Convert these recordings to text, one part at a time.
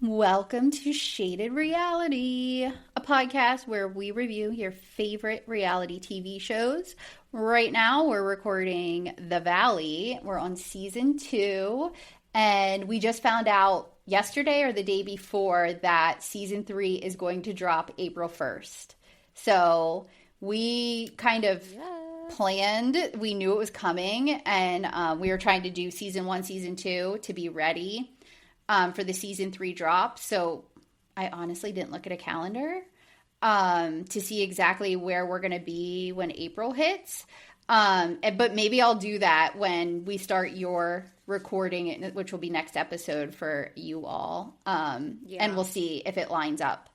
Welcome to Shaded Reality, a podcast where we review your favorite reality TV shows. Right now, we're recording The Valley. We're on season 2, and we just found out yesterday or the day before that season 3 is going to drop April 1st. So we kind of planned, we knew it was coming, and we were trying to do season 1, season 2 to be ready for the season 3 drop. So I honestly didn't look at a calendar to see exactly where we're going to be when April hits. But maybe I'll do that when we start your recording, which will be next episode for you all. And we'll see if it lines up.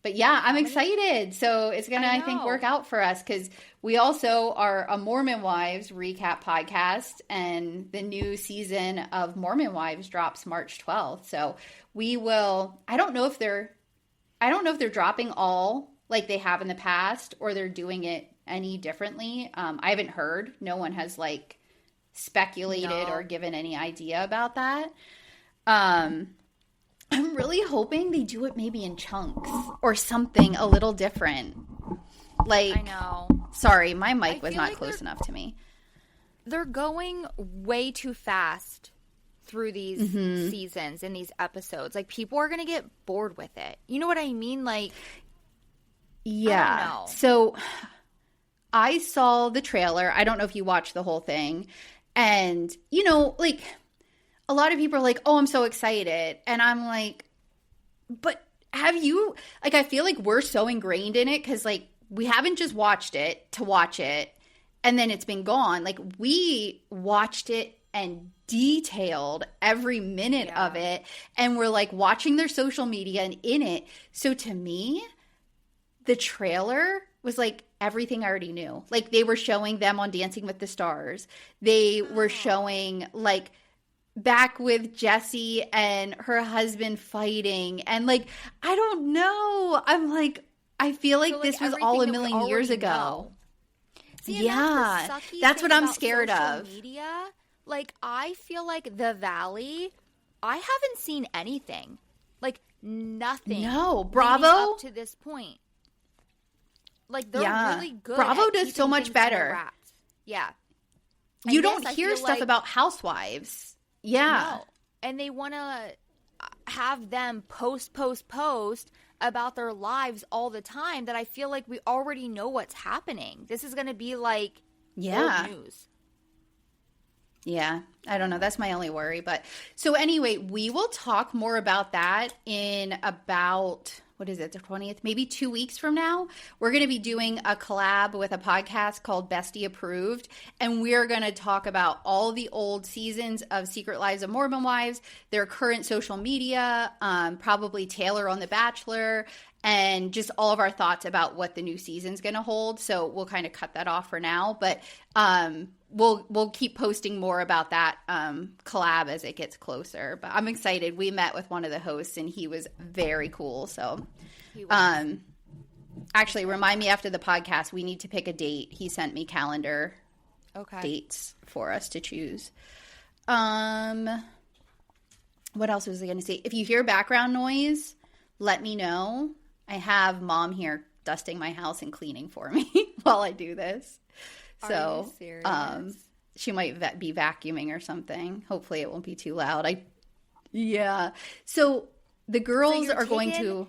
But yeah, I'm excited. So it's going to, I think, work out for us because we also are a Mormon Wives recap podcast, and the new season of Mormon Wives drops March 12th. So we will, I don't know if they're dropping all like they have in the past or they're doing it any differently. I haven't heard. No one has like speculated or given any idea about that. I'm really hoping they do it maybe in chunks or something a little different. Like, I know. Sorry, my mic was not close enough to me. They're going way too fast through these seasons and these episodes. Like, people are going to get bored with it. You know what I mean? Like, yeah. I don't know. So I saw the trailer. I don't know if you watched the whole thing. And, you know, like, a lot of people are like, oh, I'm so excited. And I'm like, but have you, like, I feel like we're so ingrained in it because, like, we haven't just watched it to watch it and then it's been gone. Like, we watched it and detailed every minute of it. And we're, like, watching their social media and in it. So to me, the trailer was, like, everything I already knew. Like, they were showing them on Dancing with the Stars. They were showing, like, back with Jessie and her husband fighting. And, like, I don't know. I'm like, I feel like this was all a million years ago. See, that's what I'm scared of. Media, like, I feel like The Valley, I haven't seen anything. Like, nothing. No, Bravo up to this point. Like, they're really good. Bravo at does so much better. Yeah. And you don't hear stuff about housewives. Yeah. No. And they want to have them post about their lives all the time that I feel like we already know what's happening. This is going to be like old news. Yeah. I don't know. That's my only worry. But so anyway, we will talk more about that in about, what is it, the 20th? Maybe 2 weeks from now. We're going to be doing a collab with a podcast called Bestie Approved. And we're going to talk about all the old seasons of Secret Lives of Mormon Wives, their current social media, probably Taylor on The Bachelor, and just all of our thoughts about what the new season's going to hold. So we'll kind of cut that off for now. But we'll keep posting more about that collab as it gets closer. But I'm excited. We met with one of the hosts, and he was very cool. So actually, remind me after the podcast, we need to pick a date. He sent me calendar dates for us to choose. What else was I going to say? If you hear background noise, let me know. I have Mom here dusting my house and cleaning for me while I do this. So, are you serious? She might be vacuuming or something. Hopefully it won't be too loud. So the girls are going to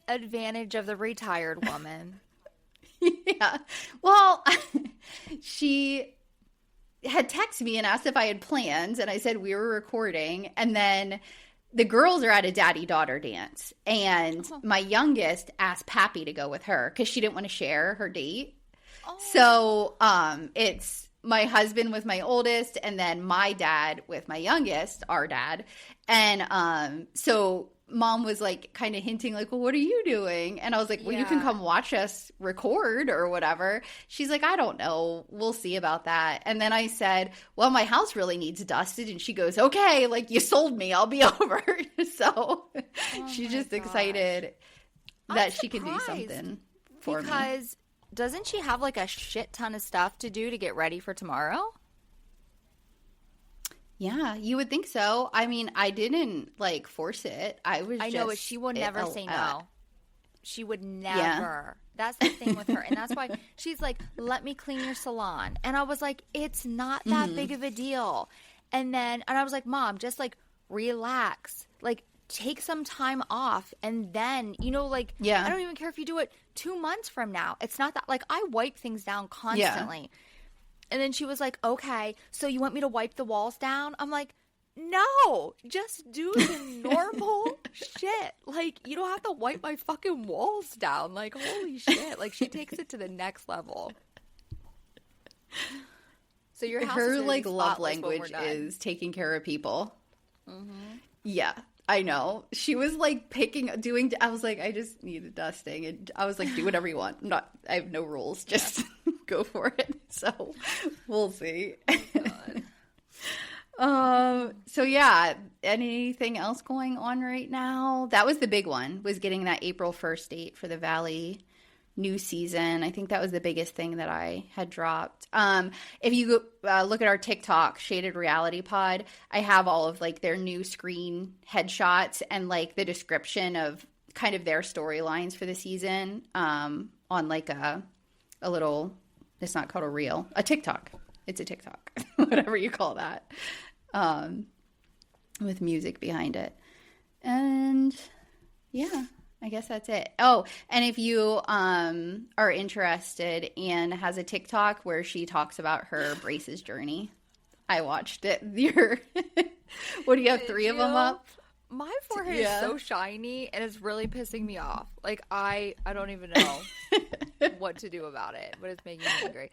advantage of the retired woman. Yeah. Well, she had texted me and asked if I had plans, and I said we were recording, and then the girls are at a daddy-daughter dance, and my youngest asked Pappy to go with her because she didn't want to share her date. So it's my husband with my oldest, and then my dad with my youngest, our dad. And so Mom was like kind of hinting like, well, what are you doing? And I was like, well, you can come watch us record or whatever. She's like, I don't know. We'll see about that. And then I said, well, my house really needs dusted. And she goes, okay, like you sold me. I'll be over. So she's just excited that she can do something for me. Because doesn't she have like a shit ton of stuff to do to get ready for tomorrow? Yeah, you would think so. I mean, I didn't like force it. I know, but she will never say no. She would never. Yeah. That's the thing with her. And that's why she's like, let me clean your salon. And I was like, it's not that big of a deal. And I was like, Mom, just like relax. Like, take some time off. And then, I don't even care if you do it 2 months from now. It's not that, like, I wipe things down constantly. Yeah. And then she was like, okay, so you want me to wipe the walls down? I'm like, no, just do the normal shit. Like, you don't have to wipe my fucking walls down. Like, holy shit. Like, she takes it to the next level. So your house her, is like, love language is taking care of people. Mm-hmm. Yeah, I know. She was, like, I was like, I just need a dusting. And I was like, do whatever you want. I have no rules. Just go for it. So we'll see. Oh, so yeah, anything else going on right now? That was the big one, was getting that April 1st date for the Valley new season. I think that was the biggest thing that I had dropped. If you look at our TikTok, Shaded Reality Pod, I have all of like their new screen headshots and like the description of kind of their storylines for the season on like a little, it's not called a reel, a TikTok. It's a TikTok, whatever you call that, with music behind it. And yeah, I guess that's it. Oh, and if you are interested, Anne has a TikTok where she talks about her braces journey. I watched it. What do you have, 3 of them up? My forehead is so shiny and it's really pissing me off. Like, I don't even know what to do about it, but it's making me angry.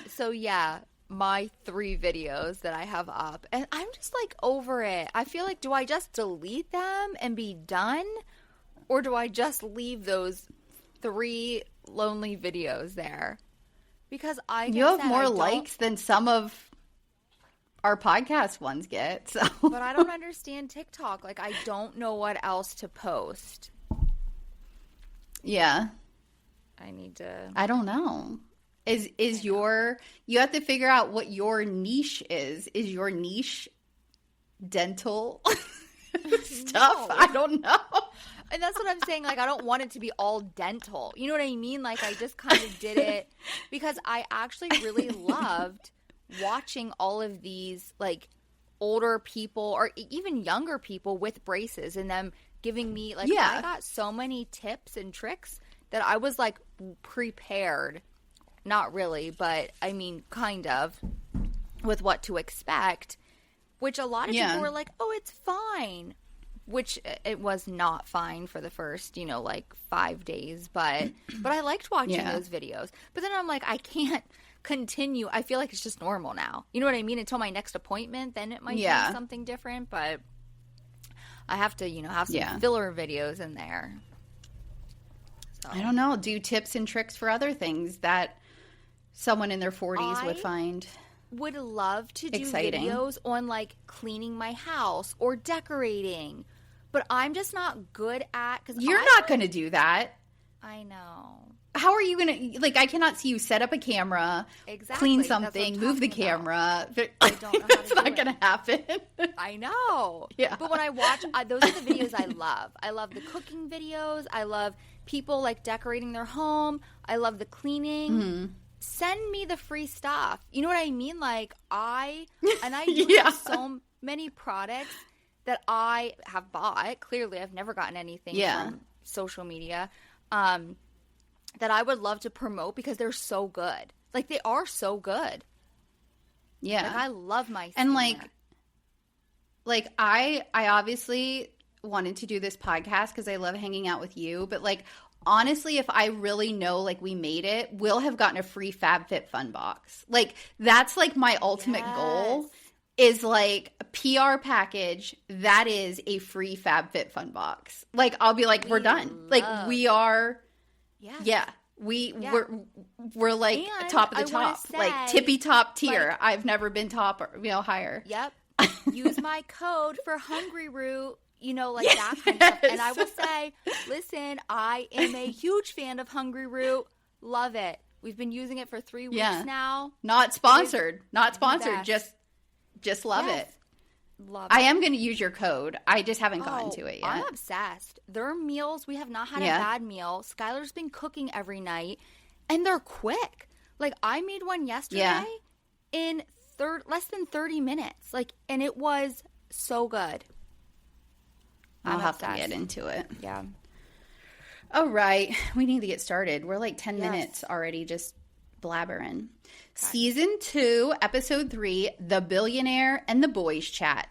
So yeah, my 3 videos that I have up, and I'm just like over it. I feel like, do I just delete them and be done? Or do I just leave those 3 lonely videos there? Because you have more likes than some of our podcast ones get. So. But I don't understand TikTok. Like, I don't know what else to post. Yeah. I don't know. You have to figure out what your niche is. Is your niche dental stuff? No. I don't know. And that's what I'm saying. Like, I don't want it to be all dental. You know what I mean? Like, I just kind of did it because I actually really loved watching all of these, like, older people or even younger people with braces and them giving me, like, I got so many tips and tricks that I was, like, prepared. Not really, but I mean, kind of, with what to expect, which a lot of people were like, oh, it's fine, which it was not fine for the first, like 5 days, but I liked watching those videos. But then I'm like, I can't continue. I feel like it's just normal now. You know what I mean? Until my next appointment, then it might be something different, but I have to, have some filler videos in there. So. I don't know. Do tips and tricks for other things that someone in their 40s would find would love to do exciting videos on like cleaning my house or decorating, but I'm just not good at, because you're not going to do that. I know. How are you going to, like, I cannot see you set up a camera, clean something, move the camera. I don't know how It's not going to happen. I know. Yeah. But when I watch, those are the videos I love. I love the cooking videos. I love people like decorating their home. I love the cleaning. Mm-hmm. Send me the free stuff. You know what I mean? Like, I use so many products that I have bought. Clearly, I've never gotten anything from social media that I would love to promote because they're so good. Like, they are so good. Yeah. Like, I love my skincare. And, like I obviously wanted to do this podcast because I love hanging out with you. But, like, honestly, if I really know, like, we made it, we'll have gotten a free FabFitFun box. Like, that's, like, my ultimate goal is, like, a PR package that is a free FabFitFun box. Like, I'll be like, we're done. Like, we are, we're like, and top of the top. Like, tippy top tier. Like, I've never been top or, higher. Yep. Use my code for Hungry Root. Like that kind of stuff. And I will say, listen, I am a huge fan of Hungry Root. Love it. We've been using it for 3 weeks now. Not sponsored. Not sponsored. Just love it. Love it. I am going to use your code. I just haven't gotten to it yet. I'm obsessed. Their meals, we have not had a bad meal. Skylar's been cooking every night, and they're quick. Like, I made one yesterday in less than 30 minutes. Like, and it was so good. I'll have to get into it. Yeah. All right. We need to get started. We're like 10 minutes already just blabbering. Okay. Season 2, Episode 3, The Billionaire and the Boys Chat.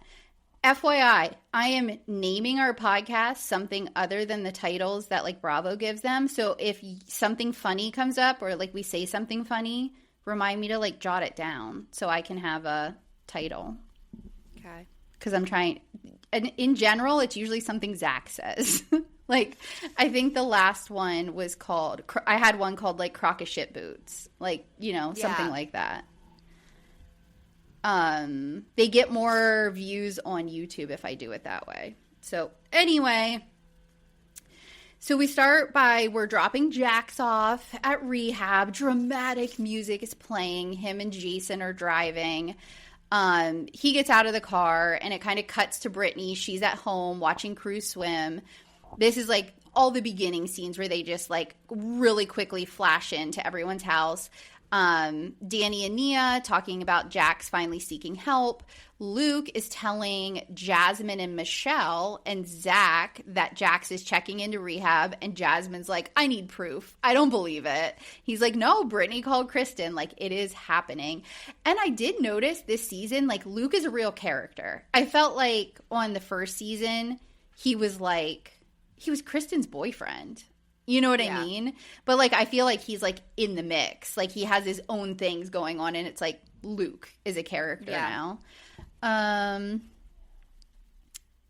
FYI, I am naming our podcast something other than the titles that like Bravo gives them. So if something funny comes up or like we say something funny, remind me to like jot it down so I can have a title. Okay. Because I'm trying. And in general, it's usually something Zach says. Like, I think the last one was called, I had one called, like, crock of shit boots. Like, you know, something like that. They get more views on YouTube if I do it that way. So, anyway. So, we start by, we're dropping Jax off at rehab. Dramatic music is playing. Him and Jason are driving. He gets out of the car, and it kind of cuts to Brittany. She's at home watching crew swim. This is like all the beginning scenes where they just like really quickly flash into everyone's house. Danny and Nia talking about Jax finally seeking help. Luke is telling Jasmine and Michelle and Zach that Jax is checking into rehab, and Jasmine's like, I need proof. I don't believe it. He's like, no, Brittany called Kristin. Like, it is happening. And I did notice this season, like, Luke is a real character. I felt like on the first season, he was Kristin's boyfriend. You know what I mean? But, like, I feel like he's, like, in the mix. Like, he has his own things going on, and it's, like, Luke is a character now.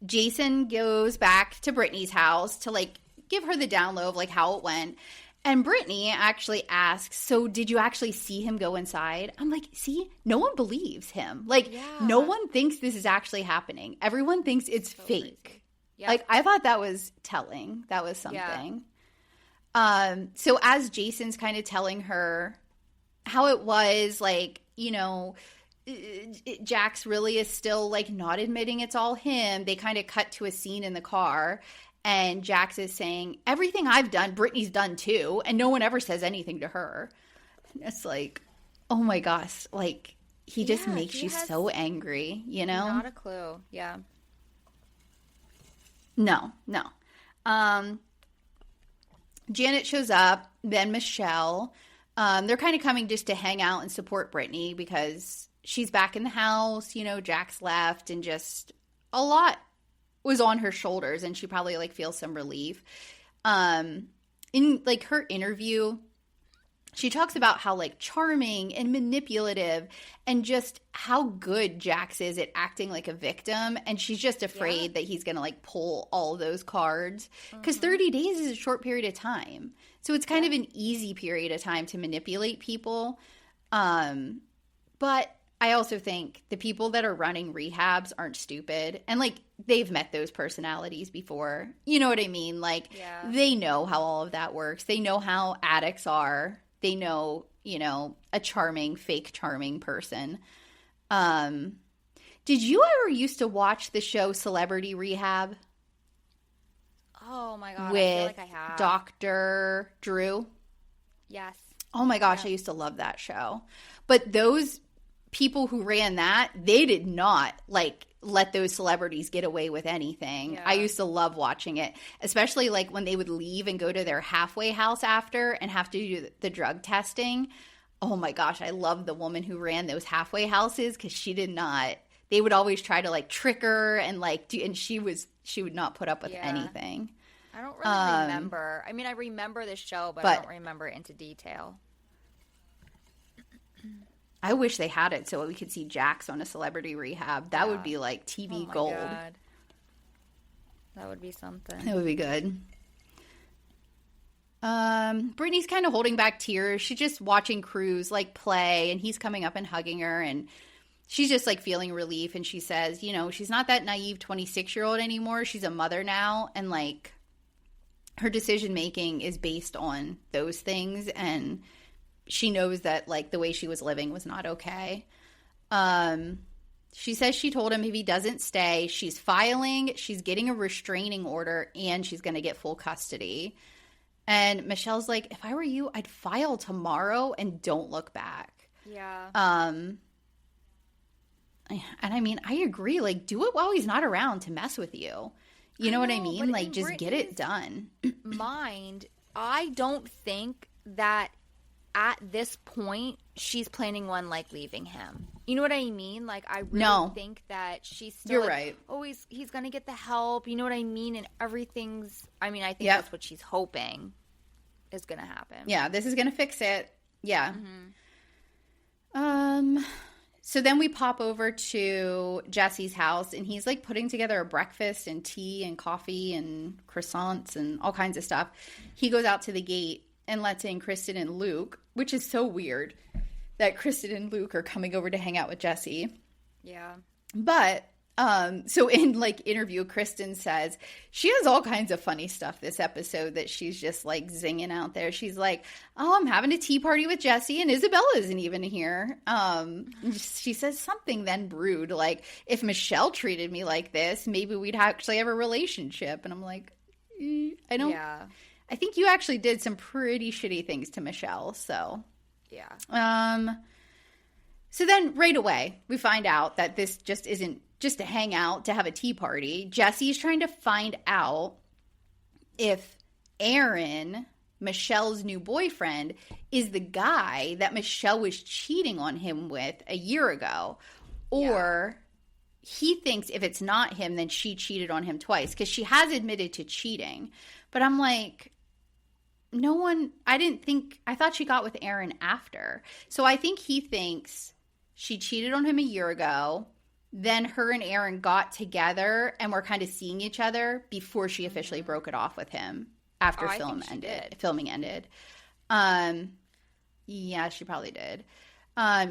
Jason goes back to Brittany's house to, like, give her the down low of, like, how it went. And Brittany actually asks, so did you actually see him go inside? I'm like, see, no one believes him. Like, no one thinks this is actually happening. Everyone thinks it's so fake. Yep. Like, I thought that was telling. That was something. So as Jason's kind of telling her how it was, like, you know, Jax really is still, like, not admitting it's all him. They kind of cut to a scene in the car, and Jax is saying, everything I've done, Brittany's done too, and no one ever says anything to her. It's like, oh my gosh, like, he just makes you so angry, you know? Not a clue, yeah. No. Janet shows up, then Michelle. They're kind of coming just to hang out and support Brittany because she's back in the house. You know, Jax left, and just a lot was on her shoulders, and she probably, like, feels some relief. In, like, her interview, she talks about how, like, charming and manipulative and just how good Jax is at acting like a victim. And she's just afraid that he's going to, like, pull all those cards. Because 30 days is a short period of time. So it's kind of an easy period of time to manipulate people. But I also think the people that are running rehabs aren't stupid. And, like, they've met those personalities before. You know what I mean? Like, they know how all of that works. They know how addicts are. They know, you know, a charming, fake charming person. Did you ever used to watch the show Celebrity Rehab? Oh, my God. With I feel like I have. Dr. Drew? Yes. Oh, my gosh. I used to love that show. But those people who ran that, they did not, like, let those celebrities get away with anything. I used to love watching it, especially like when they would leave and go to their halfway house after and have to do the drug testing. Oh my gosh, I love the woman who ran those halfway houses because she did not. They would always try to like trick her and like do, and she would not put up with anything. I don't really remember. I mean, I remember the show, but I don't remember it into detail. I wish they had it so we could see Jax on a Celebrity Rehab. That would be like TV gold. God. That would be something. That would be good. Brittany's kind of holding back tears. She's just watching Cruz like play, and he's coming up and hugging her, and she's just like feeling relief. And she says, you know, she's not that naive 26-year-old anymore. She's a mother now, and like her decision making is based on those things. And she knows that, like, the way she was living was not okay. She says she told him if he doesn't stay, she's getting a restraining order, and she's going to get full custody. And Michelle's like, if I were you, I'd file tomorrow and don't look back. Yeah. And I mean, I agree. Like, do it while he's not around to mess with you. You know what I mean? Like, just get it done. Mind, I don't think that at this point she's planning on, like, leaving him. You know what I mean? Like, I really think that she's still, you're like, right. Oh, he's going to get the help. You know what I mean? And everything's, I mean, I think that's what she's hoping is going to happen. Yeah, this is going to fix it. Yeah. Mm-hmm. So then we pop over to Jesse's house, and he's, like, putting together a breakfast and tea and coffee and croissants and all kinds of stuff. He goes out to the gate and lets in Kristin and Luke, which is so weird that Kristin and Luke are coming over to hang out with Jesse. Yeah. But, so in, like, interview, Kristin says she has all kinds of funny stuff this episode that she's just, like, zinging out there. She's like, oh, I'm having a tea party with Jesse, and Isabella isn't even here. She says something then rude, like, if Michelle treated me like this, maybe we'd actually have a relationship. And I'm like, I don't. Yeah. I think you actually did some pretty shitty things to Michelle, so. Yeah. So then right away, we find out that this just isn't just to hang out, to have a tea party. Jesse's trying to find out if Aaron, Michelle's new boyfriend, is the guy that Michelle was cheating on him with a year ago. Or he thinks if it's not him, then she cheated on him twice. Because she has admitted to cheating. But I'm like, I thought she got with Aaron after. So I think he thinks she cheated on him a year ago. Then her and Aaron got together and were kind of seeing each other before she officially broke it off with him after filming ended. Yeah, she probably did.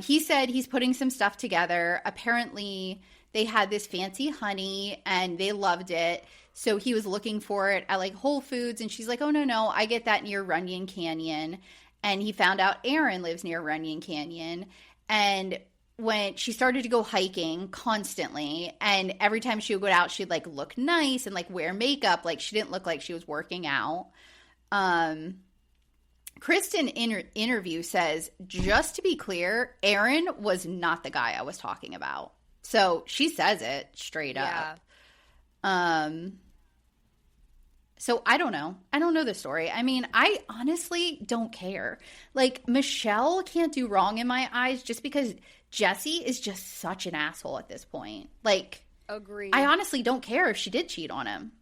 He said he's putting some stuff together. Apparently, they had this fancy honey and they loved it. So he was looking for it at, like, Whole Foods. And she's like, oh, no, I get that near Runyon Canyon. And he found out Aaron lives near Runyon Canyon. And when she started to go hiking constantly, and every time she would go out, she'd, like, look nice and, like, wear makeup. Like, she didn't look like she was working out. Kristin in interview says, just to be clear, Aaron was not the guy I was talking about. So she says it straight up. So I don't know. I don't know the story. I mean, I honestly don't care. Like, Michelle can't do wrong in my eyes just because Jesse is just such an asshole at this point. Like, agreed. I honestly don't care if she did cheat on him.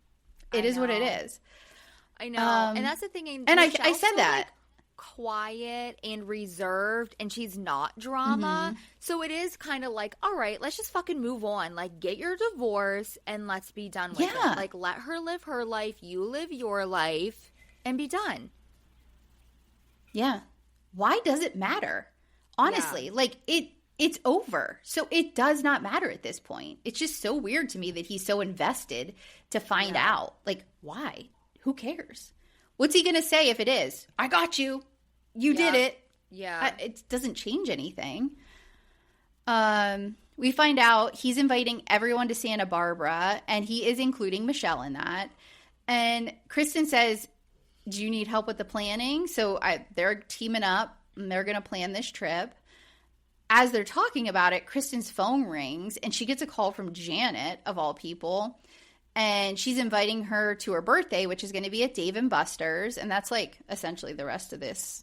It is what it is. I know. And that's the thing. And I said that. Like, quiet and reserved, and she's not drama. So it is kind of like, all right, let's just fucking move on. Like, get your divorce and let's be done with it. Like, let her live her life, you live your life, and be done. Yeah. Why does it matter? Honestly, like, it's over. So it does not matter at this point. It's just so weird to me that he's so invested to find out. Like, why? Who cares? What's he going to say if it is? I got you. You did it. Yeah. It doesn't change anything. We find out he's inviting everyone to Santa Barbara, and he is including Michelle in that. And Kristin says, do you need help with the planning? So they're teaming up, and they're going to plan this trip. As they're talking about it, Kristin's phone rings, and she gets a call from Janet, of all people. And she's inviting her to her birthday, which is going to be at Dave & Buster's. And that's, like, essentially the rest of this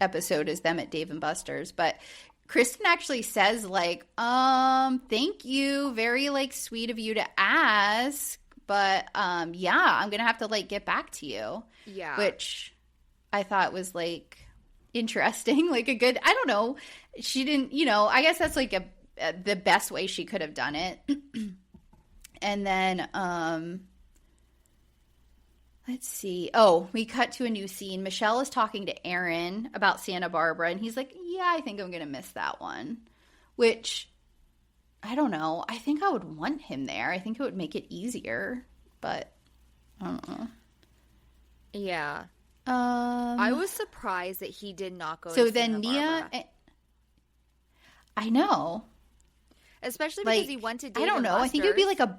episode is them at Dave & Buster's. But Kristin actually says, like, thank you. Very, like, sweet of you to ask. But, yeah, I'm going to have to, like, get back to you. Yeah. Which I thought was, like, interesting. Like, a good, I don't know. She didn't, I guess that's, like, the best way she could have done it. And then, let's see. Oh, we cut to a new scene. Michelle is talking to Aaron about Santa Barbara, and he's like, yeah, I think I'm going to miss that one. Which, I don't know. I think I would want him there. I think it would make it easier, but I don't know. Yeah. I was surprised that he did not go to So then Santa Nia, I know. Especially because he went to Dave I don't know. I think it would be like a,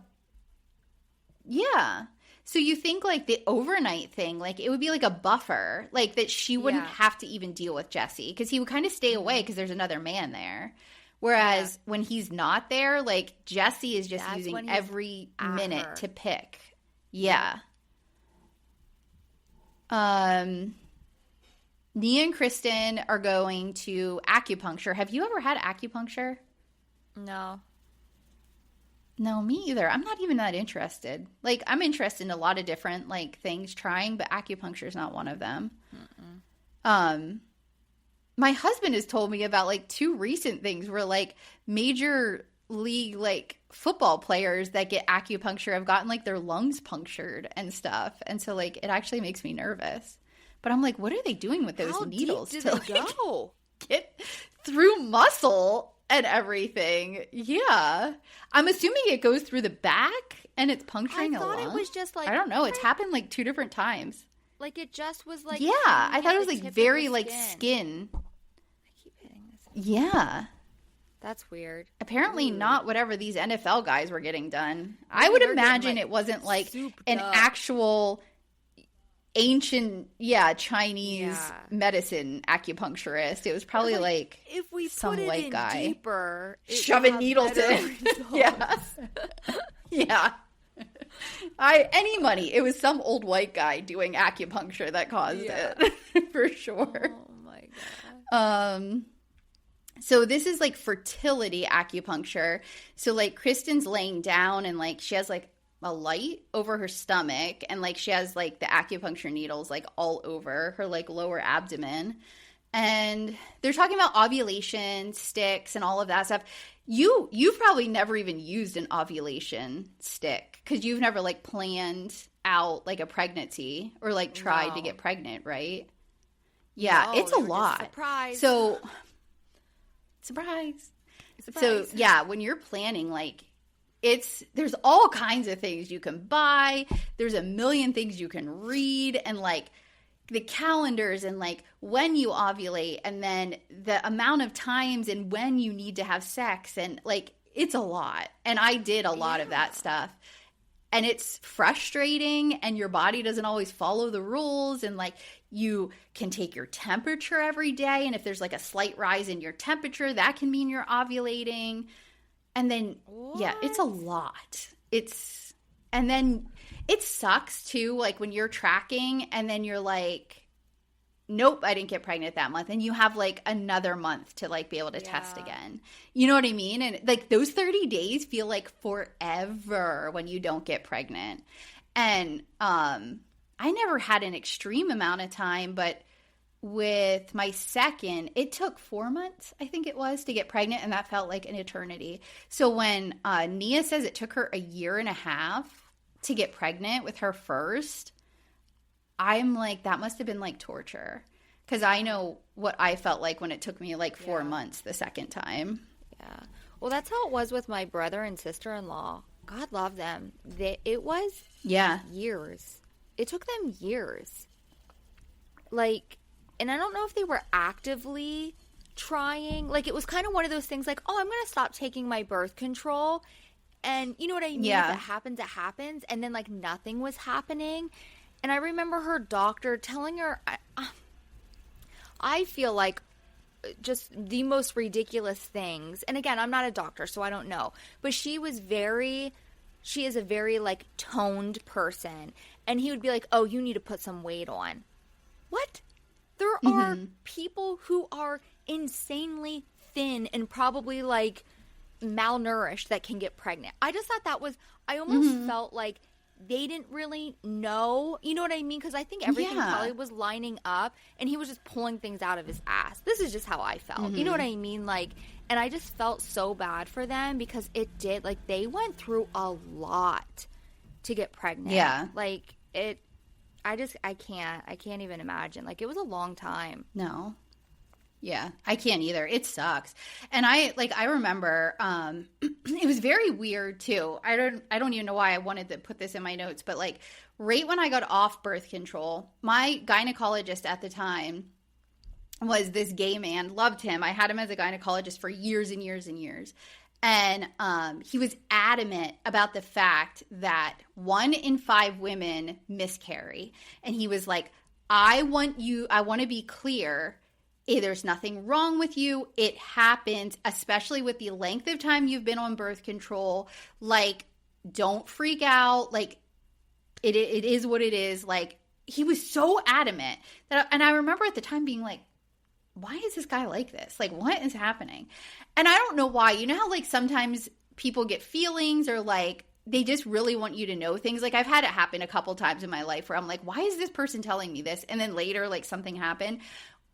yeah. So you think like the overnight thing, like it would be like a buffer, like that she wouldn't have to even deal with Jesse because he would kind of stay away because there's another man there. Whereas when he's not there, like Jesse is just using every minute to pick. Yeah. Nia and Kristin are going to acupuncture. Have you ever had acupuncture? No. No, me either. I'm not even that interested. Like, I'm interested in a lot of different, like, things trying, but acupuncture is not one of them. My husband has told me about, like, 2 recent things where, like, major league, like, football players that get acupuncture have gotten, like, their lungs punctured and stuff. And so, like, it actually makes me nervous. But I'm like, what are they doing with those needles deep to, do they go? Get through muscle and everything? Yeah. I'm assuming it goes through the back and it's puncturing a lung. I thought it was just like, I don't know. It's happened like 2 different times. Like it just was like, yeah. I thought it was like very like skin. I keep hitting this. Yeah. That's weird. Apparently not whatever these NFL guys were getting done. I would imagine it wasn't like an actual ancient, Chinese medicine acupuncturist. It was probably like if we some put it white in guy deeper, shoving needles in. Yeah. Yeah. Any money. It was some old white guy doing acupuncture that caused it. For sure. Oh my God. So this is like fertility acupuncture. So like Kristen's laying down and like she has like a light over her stomach and like she has like the acupuncture needles like all over her like lower abdomen. And they're talking about ovulation sticks and all of that stuff. You've probably never even used an ovulation stick because you've never like planned out like a pregnancy or like tried to get pregnant, right? Yeah, it's a lot. Surprise. So Surprise. So yeah, when you're planning, like there's all kinds of things you can buy. There's a million things you can read and like the calendars and like when you ovulate and then the amount of times and when you need to have sex and like it's a lot. And I did a lot of that stuff. And it's frustrating and your body doesn't always follow the rules and like you can take your temperature every day and if there's like a slight rise in your temperature, that can mean you're ovulating. And then it's a lot. And then it sucks too, like when you're tracking and then you're like, nope, I didn't get pregnant that month. And you have like another month to like be able to test again. You know what I mean? And like those 30 days feel like forever when you don't get pregnant. And I never had an extreme amount of time, but with my second, it took 4 months, I think it was, to get pregnant. And that felt like an eternity. So when Nia says it took her 1.5 years to get pregnant with her first, I'm like, that must have been like torture. Because I know what I felt like when it took me like 4 months the second time. Yeah. Well, that's how it was with my brother and sister-in-law. God love them. It was years. It took them years. Like, and I don't know if they were actively trying. Like, it was kind of one of those things like, oh, I'm going to stop taking my birth control. And you know what I mean? Yeah. If it happens, it happens. And then, like, nothing was happening. And I remember her doctor telling her, I feel like just the most ridiculous things. And again, I'm not a doctor, so I don't know. But she is a very, like, toned person. And he would be like, oh, you need to put some weight on. What? There are people who are insanely thin and probably, like, malnourished that can get pregnant. I just thought that was, I almost felt like they didn't really know, you know what I mean? Because I think everything probably was lining up and he was just pulling things out of his ass. This is just how I felt. You know what I mean? Like, and I just felt so bad for them because it did, like, they went through a lot to get pregnant. Yeah. Like, I can't even imagine. Like, it was a long time. No. Yeah, I can't either. It sucks. And I remember it was very weird too. I don't even know why I wanted to put this in my notes, but like right when I got off birth control, my gynecologist at the time was this gay man. Loved him. I had him as a gynecologist for years and years and years. And he was adamant about the fact that 1 in 5 women miscarry. And he was like, I want to be clear. There's nothing wrong with you. It happens, especially with the length of time you've been on birth control. Like, don't freak out. Like, it is what it is. Like, he was so adamant and I remember at the time being like, why is this guy like this? Like, what is happening? And I don't know why. You know how, like, sometimes people get feelings or, like, they just really want you to know things. Like, I've had it happen a couple times in my life where I'm like, why is this person telling me this? And then later, like, something happened.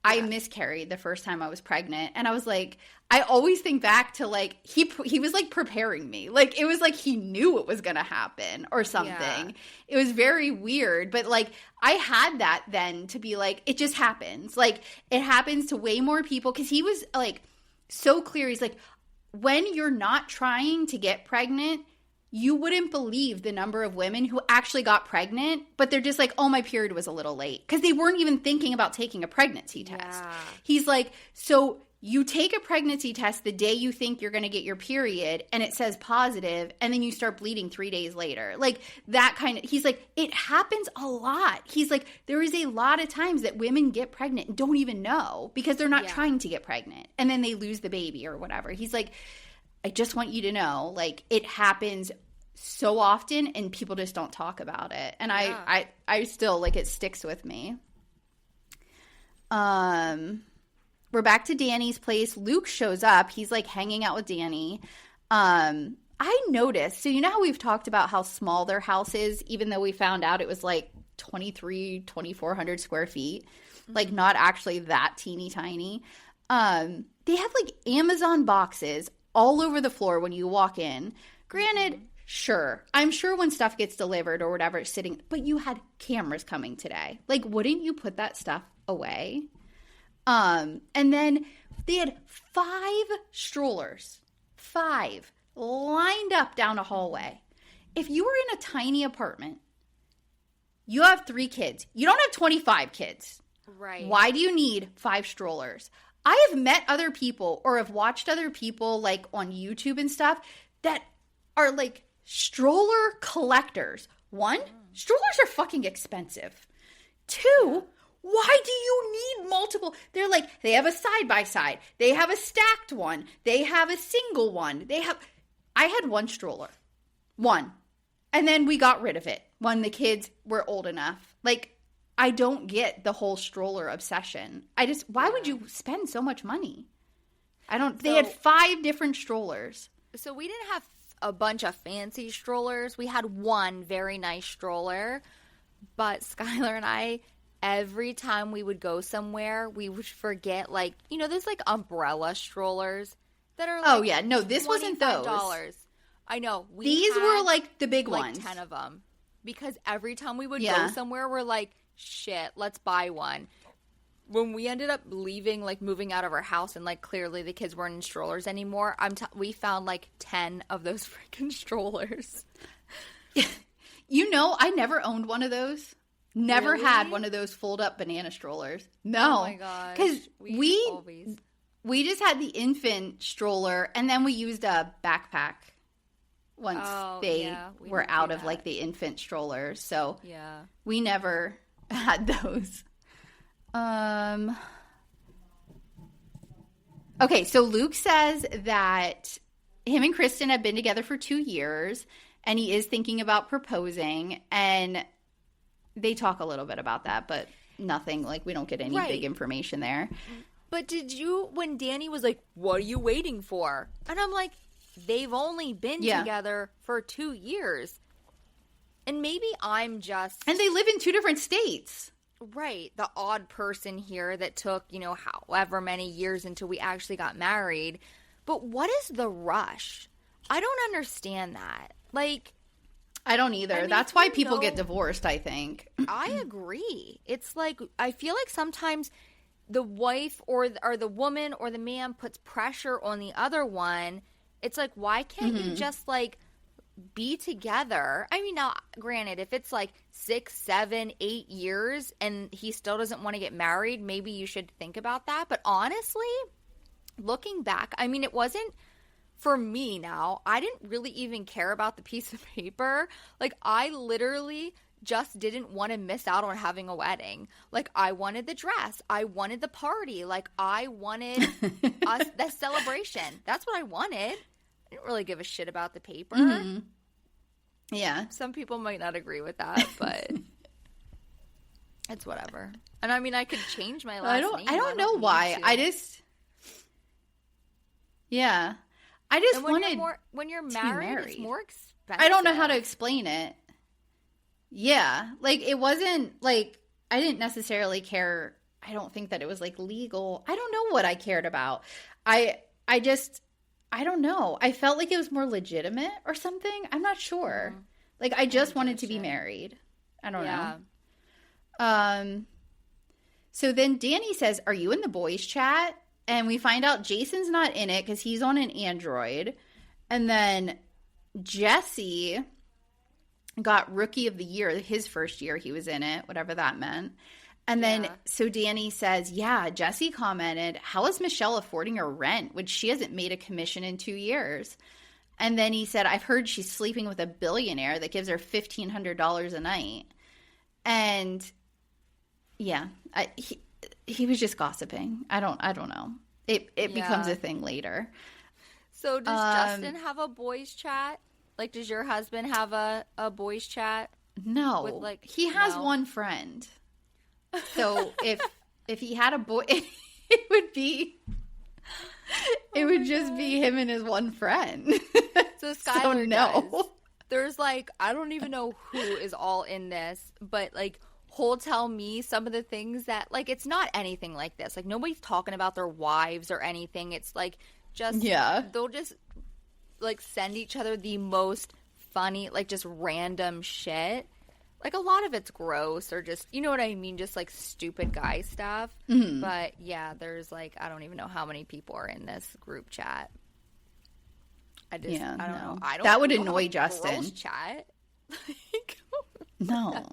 I miscarried the first time I was pregnant. And I was like, I always think back to, like, he was, like, preparing me. Like, it was like he knew it was going to happen or something. Yeah. It was very weird. But, like, I had that then to be like, it just happens. Like, it happens to way more people. Because he was, like, so clear. He's like, when you're not trying to get pregnant, you wouldn't believe the number of women who actually got pregnant, but they're just like, oh, my period was a little late. Because they weren't even thinking about taking a pregnancy test. Yeah. He's like, so you take a pregnancy test the day you think you're going to get your period, and it says positive, and then you start bleeding 3 days later. Like, that kind of – he's like, it happens a lot. He's like, there is a lot of times that women get pregnant and don't even know because they're not trying to get pregnant, and then they lose the baby or whatever. He's like, I just want you to know, like, it happens so often and people just don't talk about it. And I still, like, it sticks with me. We're back to Danny's place. Luke shows up. He's, like, hanging out with Danny. I noticed, so you know how we've talked about how small their house is, even though we found out it was, like, 2,400 square feet. Like, not actually that teeny tiny. They have, like, Amazon boxes all over the floor when you walk in. Granted, sure, I'm sure when stuff gets delivered or whatever it's sitting, but you had cameras coming today. Like, wouldn't you put that stuff away? And then they had 5 strollers, 5 lined up down a hallway. If you were in a tiny apartment, you have 3 kids. You don't have 25 kids. Right. Why do you need 5 strollers? I have met other people or have watched other people, like, on YouTube and stuff that are, like, stroller collectors. 1, strollers are fucking expensive. 2, why do you need multiple? They're like, they have a side-by-side. They have a stacked one. They have a single one. I had 1 stroller. 1. And then we got rid of it when the kids were old enough. Like, I don't get the whole stroller obsession. Why would you spend so much money? They had 5 different strollers. So we didn't have a bunch of fancy strollers. We had 1 very nice stroller. But Skylar and I, every time we would go somewhere, we would forget, like, you know, there's, like, umbrella strollers that are, like, oh, yeah. No, this wasn't those. I know. These were, like, the big ones. 10 of them. Because every time we would go somewhere, we're like, shit, let's buy one. When we ended up leaving, like, moving out of our house, and, like, clearly the kids weren't in strollers anymore, we found, like, 10 of those freaking strollers. You know, I never owned one of those. Never really? Had one of those fold-up banana strollers. No. Oh, my gosh. Because we just had the infant stroller, and then we used a backpack once they were out of, like, the infant stroller. So we never had those. Okay, so Luke says that him and Kristin have been together for 2 years, and he is thinking about proposing, and they talk a little bit about that, but nothing, like, we don't get any big information there. But when Danny was like, what are you waiting for? And I'm like, they've only been together for 2 years. And maybe I'm just... And they live in 2 different states. Right. The odd person here that took, you know, however many years until we actually got married. But what is the rush? I don't understand that. Like... I don't either. I mean, that's why people get divorced, I think. I agree. It's like, I feel like sometimes the wife or the woman or the man puts pressure on the other one. It's like, why can't you just, like, be together. I mean, now, granted, if it's like 6, 7, 8 years and he still doesn't want to get married, maybe you should think about that. But honestly, looking back, I mean, it wasn't for me now. I didn't really even care about the piece of paper. Like, I literally just didn't want to miss out on having a wedding. Like, I wanted the dress. I wanted the party. Like, I wanted the celebration. That's what I wanted. I didn't really give a shit about the paper. Mm-hmm. Yeah. Some people might not agree with that, but it's whatever. And I mean, I could change my last name. I don't know why. Yeah. I just wanted when you're married, it's more expensive. I don't know how to explain it. Yeah. Like, it wasn't, like, I didn't necessarily care. I don't think that it was, like, legal. I don't know what I cared about. I don't know. I felt like it was more legitimate or something. I'm not sure. Mm-hmm. Like, I just wanted to be married. I don't know. So then Danny says, "Are you in the boys chat?" And we find out Jason's not in it because he's on an Android. And then Jesse got Rookie of the Year, his first year he was in it, whatever that meant. And then, so Danny says, yeah, Jesse commented, how is Michelle affording her rent when she hasn't made a commission in 2 years? And then he said, I've heard she's sleeping with a billionaire that gives her $1,500 a night. And yeah, he was just gossiping. I don't know. It becomes a thing later. So does Justin have a boys chat? Like, does your husband have a boys chat? No. With, like, he has one friend. So if he had a boy, it would just be him and his one friend. So Skylar does. There's, like, I don't even know who is all in this, but, like, he'll tell me some of the things that, like, it's not anything like this. Like, nobody's talking about their wives or anything. It's, like, just, they'll just, like, send each other the most funny, like, just random shit. Like, a lot of it's gross or just, you know what I mean? Just, like, stupid guy stuff. Mm-hmm. But, yeah, there's, like, I don't even know how many people are in this group chat. I don't know. That would annoy Justin. Girls chat. Like, no.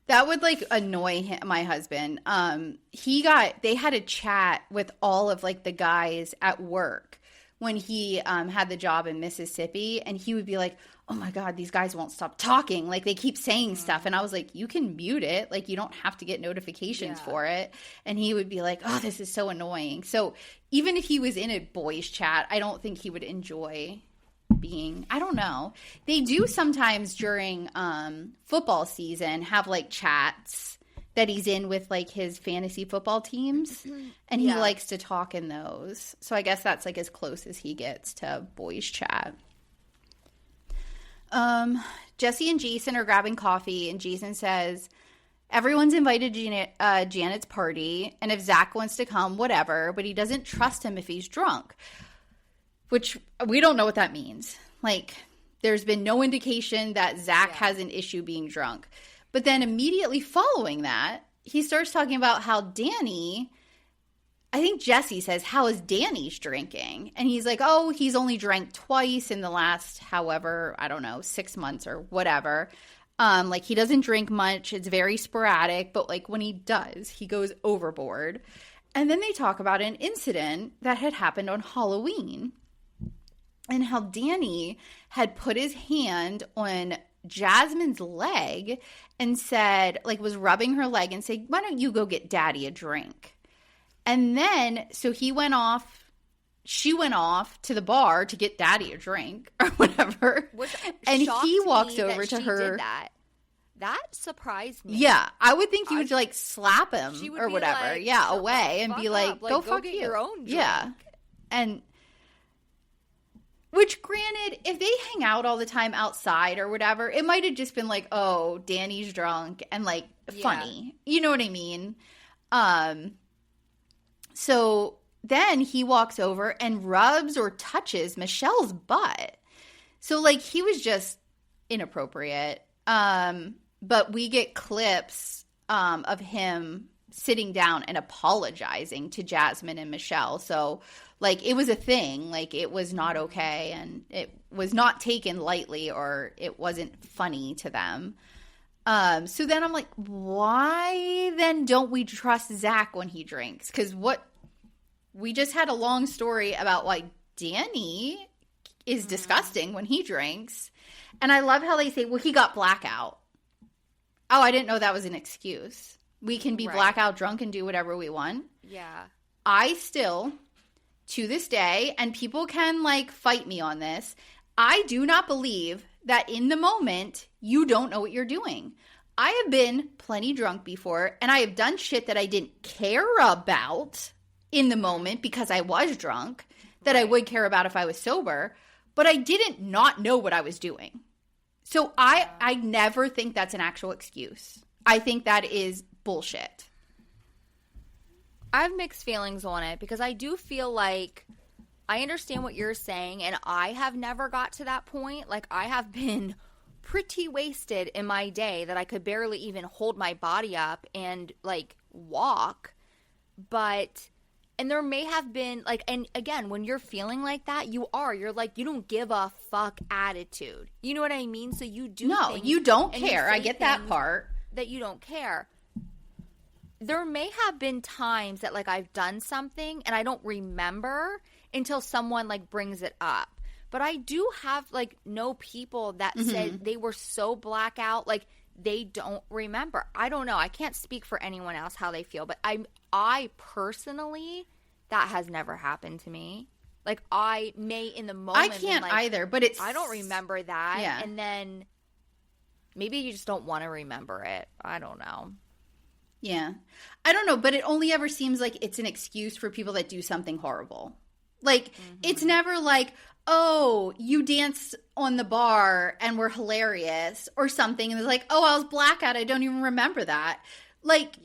That would, like, annoy my husband. They had a chat with all of, like, the guys at work when he had the job in Mississippi, and he would be like, oh my God, these guys won't stop talking. Like, they keep saying stuff. And I was like, you can mute it. Like, you don't have to get notifications for it. And he would be like, oh, this is so annoying. So even if he was in a boys chat, I don't think he would enjoy being, I don't know. They do sometimes during football season have, like, chats that he's in with, like, his fantasy football teams. And he likes to talk in those. So I guess that's, like, as close as he gets to boys chat. Jesse and Jason are grabbing coffee, and Jason says, everyone's invited Janet's party, and if Zach wants to come, whatever, but he doesn't trust him if he's drunk, which we don't know what that means. Like, there's been no indication that Zach has an issue being drunk. But then immediately following that, he starts talking about how Danny, I think Jesse says, how is Danny's drinking? And he's like, oh, he's only drank twice in the last, however, I don't know, 6 months or whatever. Like, he doesn't drink much. It's very sporadic. But, like, when he does, he goes overboard. And then they talk about an incident that had happened on Halloween and how Danny had put his hand on Jasmine's leg and said, like, was rubbing her leg and said, why don't you go get Daddy a drink? And then, so she went off to the bar to get Daddy a drink or whatever. And he walks over to her. That surprised me. Yeah. I would think he would, like, slap him or whatever. Like, away and be like, go fuck you. Your own drink. Yeah. And, which, granted, if they hang out all the time outside or whatever, it might have just been like, oh, Danny's drunk and, like, funny. You know what I mean? So then he walks over and rubs or touches Michelle's butt. So, like, he was just inappropriate. But we get clips of him sitting down and apologizing to Jasmine and Michelle. So, like, it was a thing. Like, it was not okay, and it was not taken lightly, or it wasn't funny to them. So then I'm like, why then don't we trust Zach when he drinks? Because we just had a long story about why Danny is disgusting when he drinks. And I love how they say, well, he got blackout. Oh, I didn't know that was an excuse. We can be blackout drunk and do whatever we want. Yeah. I still, to this day, and people can, like, fight me on this, I do not believe that in the moment you don't know what you're doing. I have been plenty drunk before, and I have done shit that I didn't care about in the moment because I was drunk, that I would care about if I was sober, but I didn't not know what I was doing. So I never think that's an actual excuse. I think that is bullshit. I have mixed feelings on it because I do feel like I understand what you're saying, and I have never got to that point. Like, I have been pretty wasted in my day that I could barely even hold my body up and, like, walk. But, and there may have been, like, and again, when you're feeling like that, you're like, you don't give a fuck attitude. You know what I mean? So you do No, you don't care. I get that part. That you don't care. There may have been times that, like, I've done something and I don't remember until someone, like, brings it up. But I do have, like, know people that said they were so blackout, like, they don't remember. I don't know. I can't speak for anyone else how they feel. But I personally, that has never happened to me. Like, I may in the moment. I can't either, but I don't remember that. Yeah. And then maybe you just don't want to remember it. I don't know. Yeah. I don't know, but it only ever seems like it's an excuse for people that do something horrible. Like, it's never like, oh, you danced on the bar and were hilarious or something. And it's like, oh, I was blackout. I don't even remember that. Like,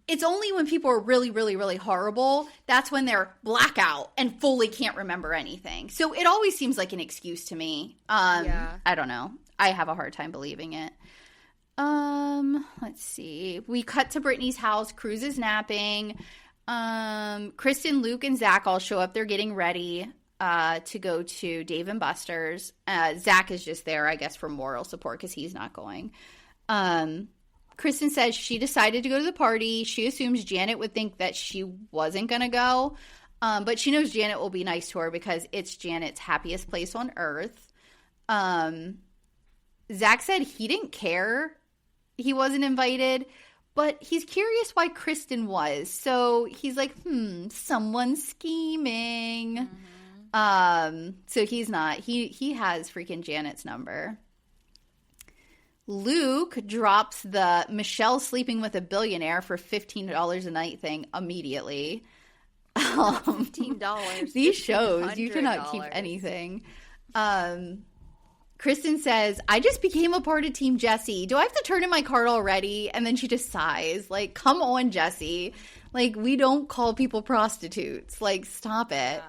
it's only when people are really, really, really horrible, that's when they're blackout and fully can't remember anything. So it always seems like an excuse to me. I don't know. I have a hard time believing it. Let's see. We cut to Brittany's house. Cruz is napping. Kristin, Luke, and Zach all show up. They're getting ready to go to Dave and Buster's. Zach is just there, I guess, for moral support because he's not going. Kristin says she decided to go to the party. She assumes Janet would think that she wasn't going to go. But she knows Janet will be nice to her because it's Janet's happiest place on earth. Zach said he didn't care. He wasn't invited. But he's curious why Kristin was. So he's like, someone's scheming. So he's not. He has freaking Janet's number. Luke drops the Michelle sleeping with a billionaire for $15 a night thing immediately. $15. These shows, you cannot keep anything. Kristin says, I just became a part of Team Jessie. Do I have to turn in my card already? And then she just sighs. Like, come on, Jessie. Like, we don't call people prostitutes. Like, stop it.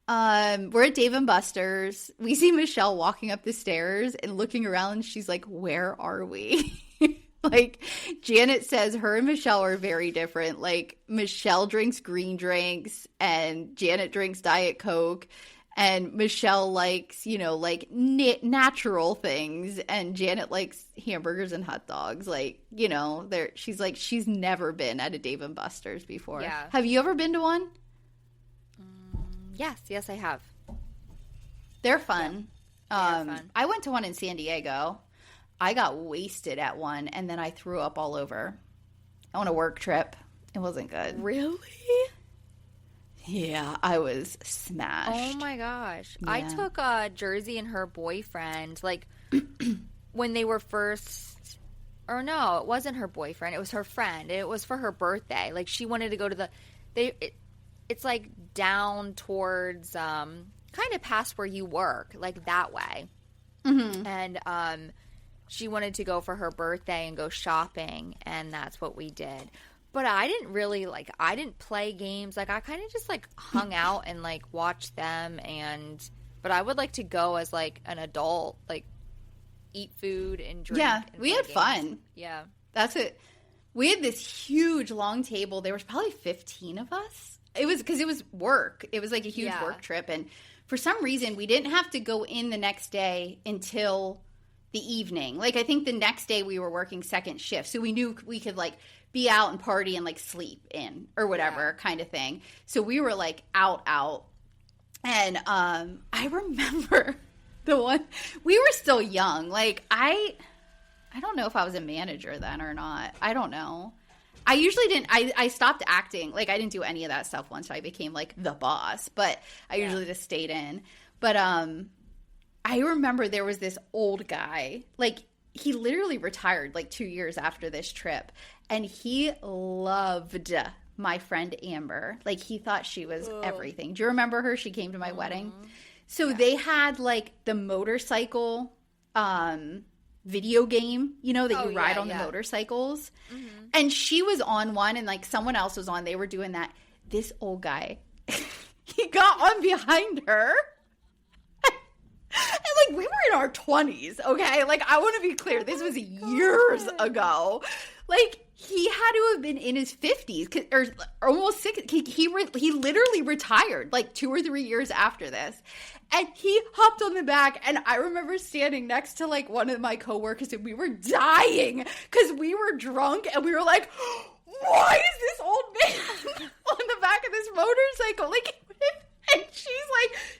We're at Dave and Buster's. We see Michelle walking up the stairs and looking around. And she's like, where are we? Like, Janet says her and Michelle are very different. Like, Michelle drinks green drinks and Janet drinks Diet Coke. And Michelle likes, you know, like natural things. And Janet likes hamburgers and hot dogs. Like, you know, she's like, she's never been at a Dave and Buster's before. Yeah. Have you ever been to one? Yes, I have. They're fun. Yeah, they're fun. I went to one in San Diego. I got wasted at one, and then I threw up all over on a work trip. It wasn't good. Really? Yeah, I was smashed. Oh my gosh. Yeah. I took Jersey and her boyfriend, like, when they were first, or no, it wasn't her boyfriend. It was her friend. It was for her birthday. Like, she wanted to go to it's like down towards, kind of past where you work, like that way. And she wanted to go for her birthday and go shopping, and that's what we did. But I didn't really, like, I didn't play games. Like, I kind of just, like, hung out and, like, watched them. But I would like to go as, like, an adult, like, eat food and drink. Yeah, and we play had games. fun. Yeah. That's it. we had this huge long table. There was probably 15 of us. It was because it was work. It was like a huge work trip. And for some reason, we didn't have to go in the next day until the evening. Like, I think the next day we were working second shift. So we knew we could, like, be out and party and, like, sleep in or whatever kind of thing. So we were, like, out. And I remember the one – we were still young. Like, I don't know if I was a manager then or not. I don't know. I usually didn't – I stopped acting. Like, I didn't do any of that stuff once I became, like, the boss. But I usually just stayed in. But I remember there was this old guy. Like, he literally retired, like, 2 years after this trip. And he loved my friend Amber. Like, he thought she was everything. Do you remember her? She came to my wedding. So they had, like, the motorcycle video game, you know, that you ride on the motorcycles. And she was on one and, like, someone else was on. They were doing that. This old guy, he got on behind her. And, like, we were in our 20s, okay? Like, I want to be clear. This was years ago. Like, he had to have been in his 50s or almost 60. He literally retired, like, 2 or 3 years after this. And he hopped on the back, and I remember standing next to, like, one of my coworkers, and we were dying because we were drunk, and we were like, why is this old man on the back of this motorcycle? Like, and she's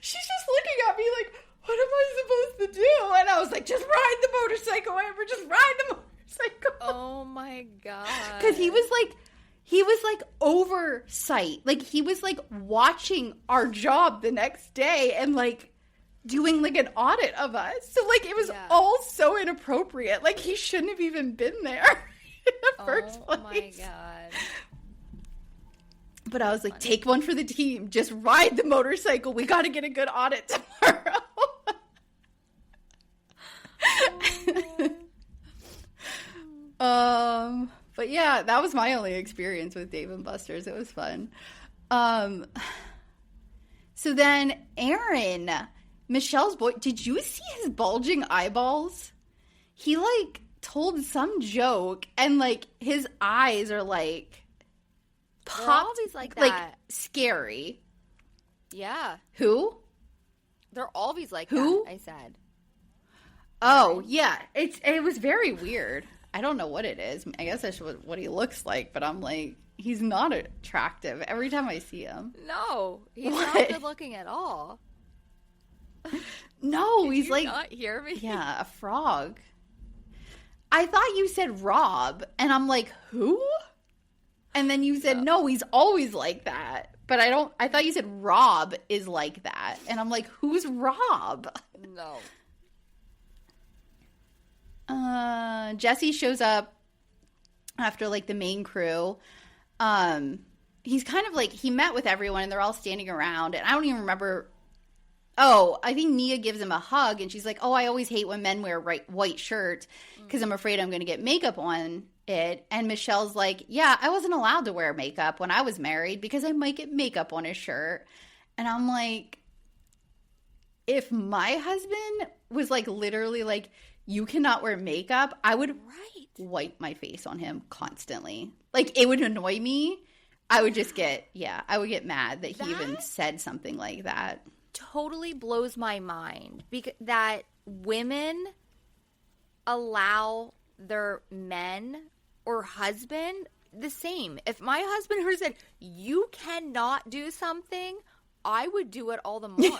just looking at me like, what am I supposed to do? And I was like, just ride the motorcycle, Amber. Just ride the motorcycle. Oh, my God. Because he was like oversight. Like, he was, like, watching our job the next day and, like, doing, like, an audit of us. So, like, it was all so inappropriate. Like, he shouldn't have even been there in the first place. Oh, my God. But I was like, take one for the team. Just ride the motorcycle. We got to get a good audit tomorrow. But yeah, that was my only experience with Dave and Buster's. It was fun. So then Aaron, Michelle's boy, did you see his bulging eyeballs? He, like, told some joke and, like, his eyes are, like, popped. They're always like that. Like, scary. Yeah. Who? They're always like Who? that, I said. Oh, yeah. It was very weird. I don't know what it is. I guess that's what he looks like, but I'm like, he's not attractive every time I see him. No, he's not good looking at all. No, he's like, not hear me? Yeah, a frog. I thought you said Rob, and I'm like, who? And then you said, no, he's always like that. But I thought you said Rob is like that. And I'm like, who's Rob? No. Jesse shows up after, like, the main crew. He's kind of like, he met with everyone and they're all standing around, and I don't even remember. Oh, I think Nia gives him a hug and she's like, oh, I always hate when men wear white shirts because I'm afraid I'm going to get makeup on it. And Michelle's like, yeah, I wasn't allowed to wear makeup when I was married because I might get makeup on his shirt. And I'm like, if my husband was, like, literally like, you cannot wear makeup, I would wipe my face on him constantly. Like, it would annoy me. I would just I would get mad that he even said something like that. Totally blows my mind because that women allow their men or husband the same. If my husband were said, you cannot do something, I would do it all the more.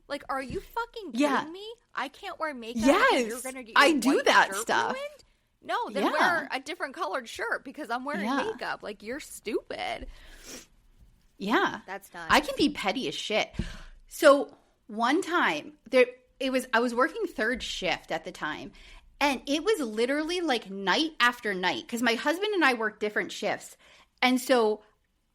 Like, are you fucking kidding me? I can't wear makeup. Yes, you're gonna get I do that stuff. Ruined? No, then wear a different colored shirt because I'm wearing makeup. Like, you're stupid. Yeah, that's not. I can be petty as shit. So one time I was working third shift at the time, and it was literally like night after night because my husband and I worked different shifts, and so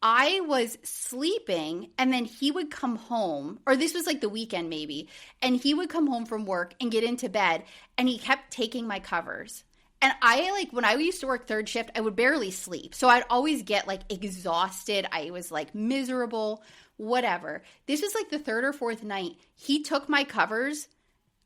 I was sleeping, and then he would come home, or this was like the weekend maybe, and he would come home from work and get into bed, and he kept taking my covers. And I, like, when I used to work third shift, I would barely sleep. So I'd always get, like, exhausted. I was, like, miserable, whatever. This was, like, the third or fourth night. He took my covers.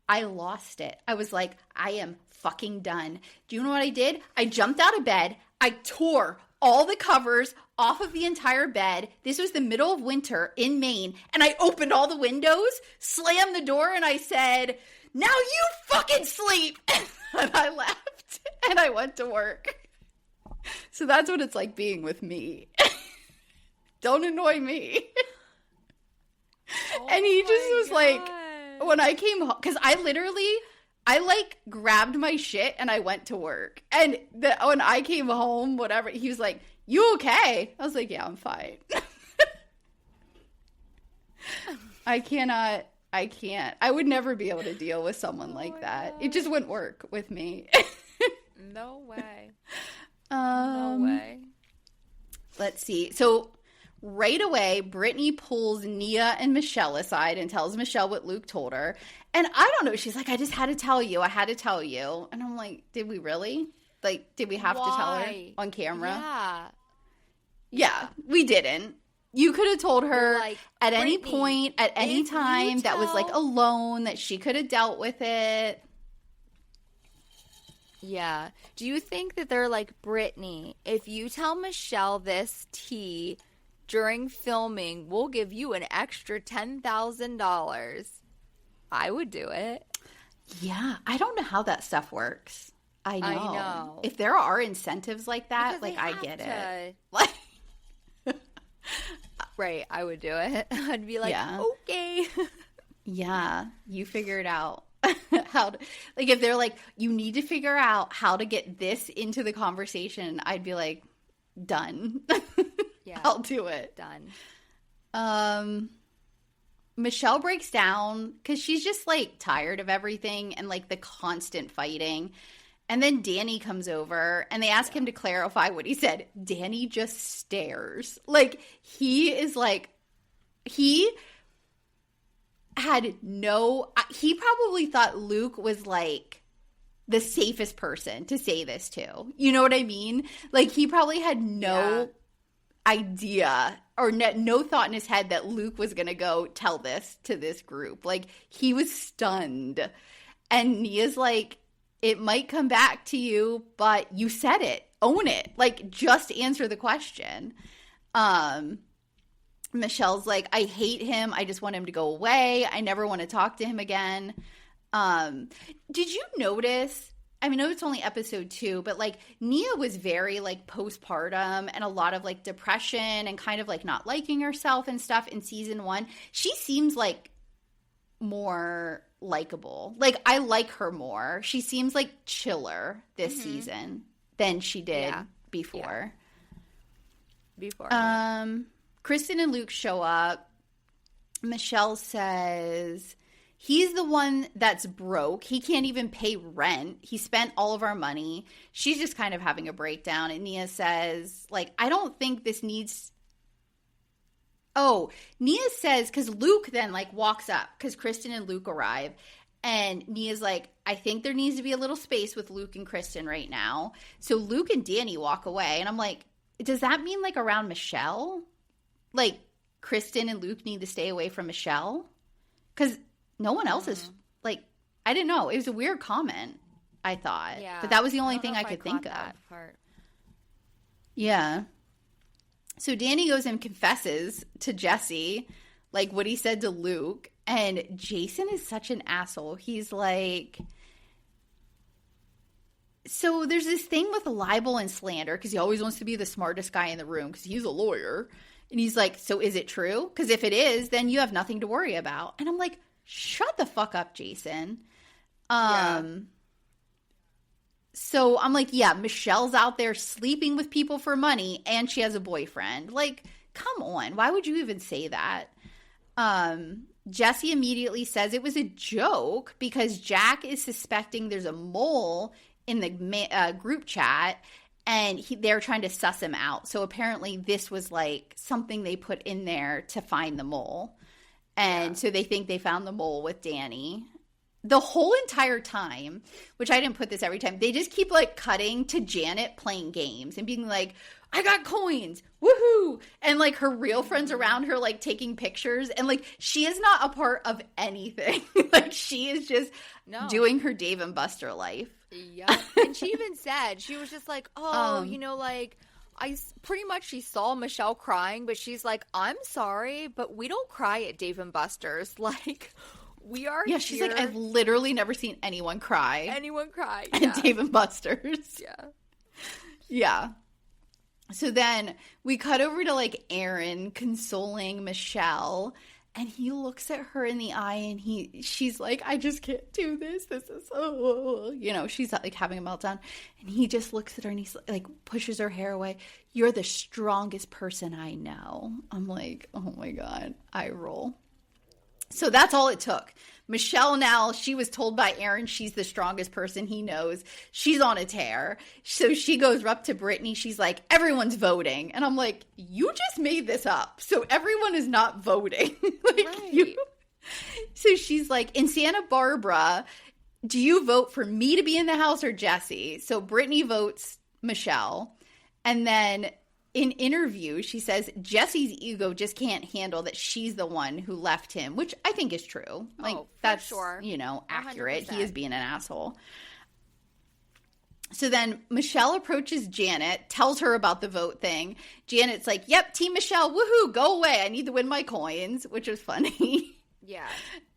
I lost it. I was like, I am fucking done. Do you know what I did? I jumped out of bed. I tore all the covers off of the entire bed. This was the middle of winter in Maine. And I opened all the windows, slammed the door, and I said, now you fucking sleep. And I left and I went to work. So that's what it's like being with me. Don't annoy me. And he just was like, when I came home, because I like grabbed my shit and I went to work. And when I came home, whatever, he was like, you okay? I was like, yeah, I'm fine. I can't. I would never be able to deal with someone like that. God. It just wouldn't work with me. No way. No way. Let's see. So right away, Brittany pulls Nia and Michelle aside and tells Michelle what Luke told her. And I don't know. She's like, I just had to tell you. I had to tell you. And I'm like, did we really? Like, did we have to tell her on camera? Yeah, we didn't. You could have told her like, at any point, at any time that was like alone, that she could have dealt with it. Yeah. Do you think that they're like, Brittany, if you tell Michelle this tea during filming, we'll give you an extra $10,000? I would do it. Yeah. I don't know how that stuff works. I know. If there are incentives like that, because like I get it. Like, right. I would do it. I'd be like, okay. Yeah. You figure it out. How to, like, if they're like, you need to figure out how to get this into the conversation, I'd be like, done. Yeah. I'll do it. Done. Michelle breaks down because she's just like tired of everything and like the constant fighting. And then Danny comes over and they ask him to clarify what he said. Danny just stares. Like, he is like, he probably thought Luke was like the safest person to say this to. You know what I mean? Like, he probably had no idea or no thought in his head that Luke was going to go tell this to this group. Like, he was stunned. And Nia's like, it might come back to you, but you said it. Own it. Like, just answer the question. Michelle's like, I hate him. I just want him to go away. I never want to talk to him again. Did you notice? I mean, I know it's only episode 2, but like Nia was very like postpartum and a lot of like depression and kind of like not liking herself and stuff in season 1. She seems like more likable. Like, I like her more. She seems like chiller this season than she did before. Kristin and Luke show up. Michelle says, he's the one that's broke. He can't even pay rent. He spent all of our money. She's just kind of having a breakdown. And Nia says, like, I don't think this needs... Oh, Nia says, because Luke then, like, walks up, because Kristin and Luke arrive. And Nia's like, I think there needs to be a little space with Luke and Kristin right now. So Luke and Danny walk away. And I'm like, does that mean, like, around Michelle? Like, Kristin and Luke need to stay away from Michelle? Because no one else is, like, I didn't know. It was a weird comment, I thought. Yeah. But that was the only thing I could think of. Part. Yeah. So Danny goes and confesses to Jesse, like, what he said to Luke. And Jason is such an asshole. He's like... So there's this thing with libel and slander, because he always wants to be the smartest guy in the room because he's a lawyer. And he's like, so is it true? Because if it is, then you have nothing to worry about. And I'm like, shut the fuck up, Jason. So I'm like, yeah, Michelle's out there sleeping with people for money and she has a boyfriend. Like, come on. Why would you even say that? Jesse immediately says it was a joke because Jack is suspecting there's a mole in the group chat. And they're trying to suss him out. So apparently this was like something they put in there to find the mole. And so they think they found the mole with Danny. The whole entire time, which I didn't put this every time, they just keep like cutting to Janet playing games and being like, I got coins, woohoo! And like her real friends around her like taking pictures. And like she is not a part of anything. Like she is just doing her Dave and Buster life. Yep. And she even said, she was just like, oh, like, pretty much she saw Michelle crying, but she's like, I'm sorry, but we don't cry at Dave & Buster's. Like, we are Yeah, she's like, I've literally never seen anyone cry. Yeah. At Dave & Buster's. Yeah. Yeah. So then we cut over to, like, Aaron consoling Michelle, and he looks at her in the eye, and she's like, I just can't do this. This is so, she's like having a meltdown. And he just looks at her and he's like, pushes her hair away. You're the strongest person I know. I'm like, oh my God, eye roll. So that's all it took. Michelle now, she was told by Aaron she's the strongest person he knows. She's on a tear. So she goes up to Brittany. She's like, everyone's voting. And I'm like, you just made this up. So everyone is not voting. Right. So she's like, in Santa Barbara, do you vote for me to be in the house or Jesse? So Brittany votes Michelle. And then in interview, she says Jesse's ego just can't handle that she's the one who left him, which I think is true. Like, that's, sure. Accurate. 100%. He is being an asshole. So then Michelle approaches Janet, tells her about the vote thing. Janet's like, yep, Team Michelle, woohoo, go away. I need to win my coins, which was funny. Yeah.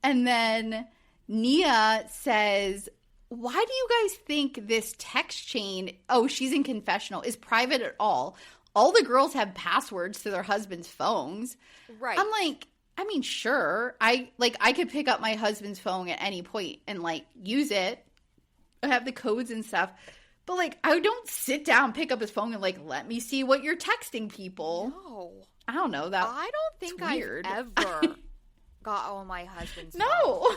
And then Nia says, why do you guys think this text chain, she's in confessional, is private at all? All the girls have passwords to their husband's phones. Right. I'm like, I mean, sure. I could pick up my husband's phone at any point and, like, use it. I have the codes and stuff. But, like, I don't sit down, pick up his phone and, like, let me see what you're texting people. No. I don't know. That I don't think I've ever got on my husband's phone.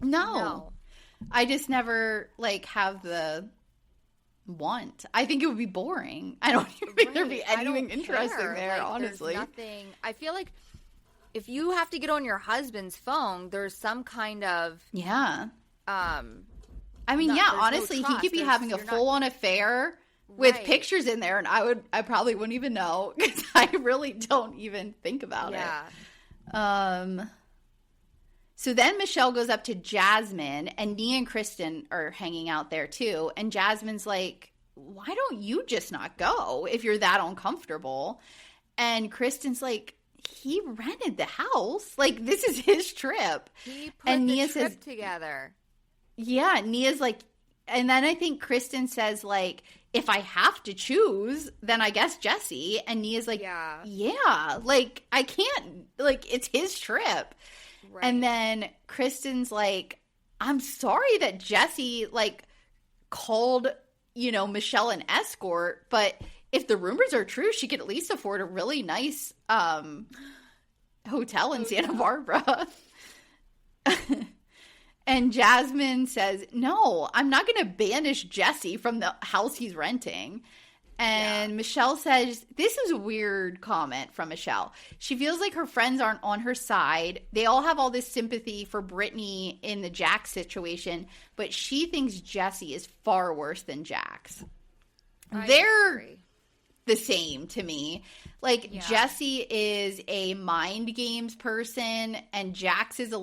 No. I just never, like, have the want. I think it would be boring. I don't even think there'd be anything interesting there, like, honestly. There's nothing. I feel like if you have to get on your husband's phone, there's some kind of I mean, honestly, he could be having a full-on affair with pictures in there, and I probably wouldn't even know because I really don't even think about it. So then Michelle goes up to Jasmine, and Nia and Kristin are hanging out there too. And Jasmine's like, why don't you just not go if you're that uncomfortable? And Kristin's like, he rented the house. Like, this is his trip. He put the trip together. Yeah, Nia's like, and then I think Kristin says, like, if I have to choose, then I guess Jesse. And Nia's like, yeah, like, I can't, like, it's his trip. Right. And then Kristin's like, I'm sorry that Jesse, like, called, Michelle an escort, but if the rumors are true, she could at least afford a really nice hotel in Santa Barbara. And Jasmine says, no, I'm not going to banish Jesse from the house he's renting. And Michelle says, this is a weird comment from Michelle. She feels like her friends aren't on her side. They all have all this sympathy for Brittany in the Jax situation, but she thinks Jesse is far worse than Jax. They're the same to me. Like, Jesse is a mind games person, and Jax is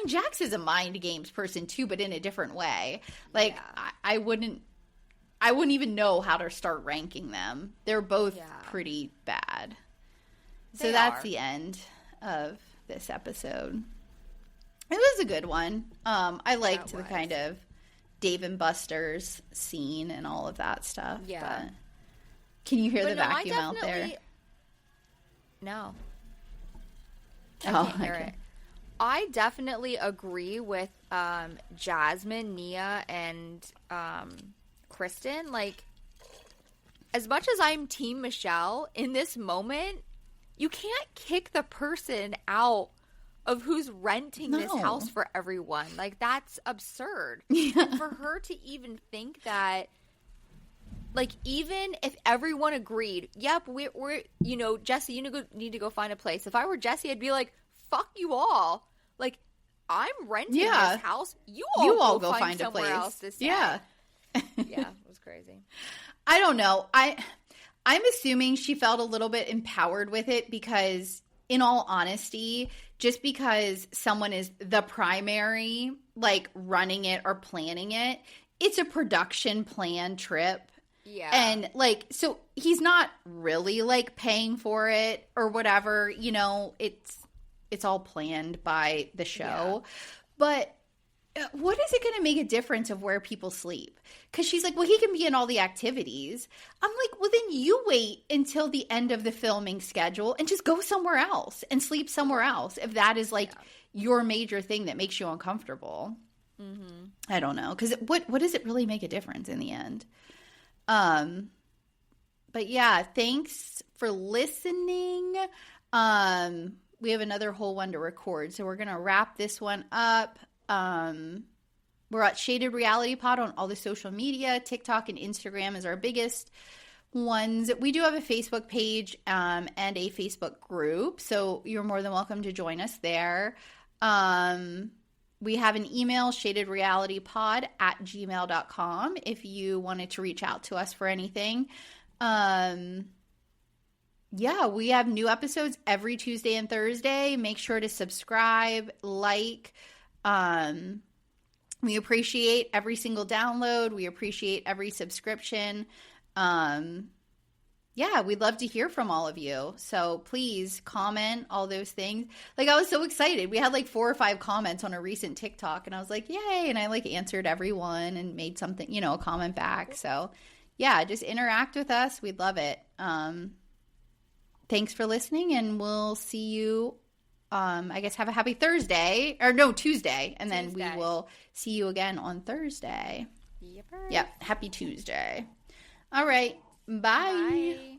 Jax is a mind games person too, but in a different way. Like, I wouldn't even know how to start ranking them. They're both pretty bad. So that's the end of this episode. It was a good one. I liked the kind of Dave and Buster's scene and all of that stuff. Yeah. But can you hear the vacuum out there? No. I can't hear it. I definitely agree with Jasmine, Nia, and Kristin. Like, as much as I'm Team Michelle, in this moment, you can't kick the person out of who's renting this house for everyone. Like, that's absurd. Yeah. For her to even think that, like, even if everyone agreed, yep, we're Jesse, you need to go find a place. If I were Jesse, I'd be like, fuck you all. Like, I'm renting this house. You all go find a place else to stay. Yeah. Yeah, it was crazy. I don't know. I'm assuming she felt a little bit empowered with it because, in all honesty, just because someone is the primary like running it or planning it. It's a production plan trip. Yeah. And like, so he's not really like paying for it or whatever, you know, it's all planned by the show. But what is it going to make a difference of where people sleep? Because she's like, well, he can be in all the activities. I'm like, well, then you wait until the end of the filming schedule and just go somewhere else and sleep somewhere else. If that is like your major thing that makes you uncomfortable. Mm-hmm. I don't know. Because what does it really make a difference in the end? But yeah, thanks for listening. We have another whole one to record. So we're going to wrap this one up. We're at Shaded Reality Pod on all the social media. TikTok and Instagram is our biggest ones. We do have a Facebook page and a Facebook group, so you're more than welcome to join us there. We have an email, shadedrealitypod@gmail.com, if you wanted to reach out to us for anything. Yeah, we have new episodes every Tuesday and Thursday. Make sure to subscribe, like. We appreciate every single download. We appreciate every subscription. Yeah, we'd love to hear from all of you. So please comment, all those things. Like, I was so excited. We had like 4 or 5 comments on a recent TikTok, and I was like, yay. And I like answered everyone and made something, you know, a comment back. So yeah, just interact with us. We'd love it. Thanks for listening, and we'll see you. I guess have a happy Thursday, or no, Tuesday. And then we will see you again on Thursday. Yep. Happy Tuesday. All right. Bye.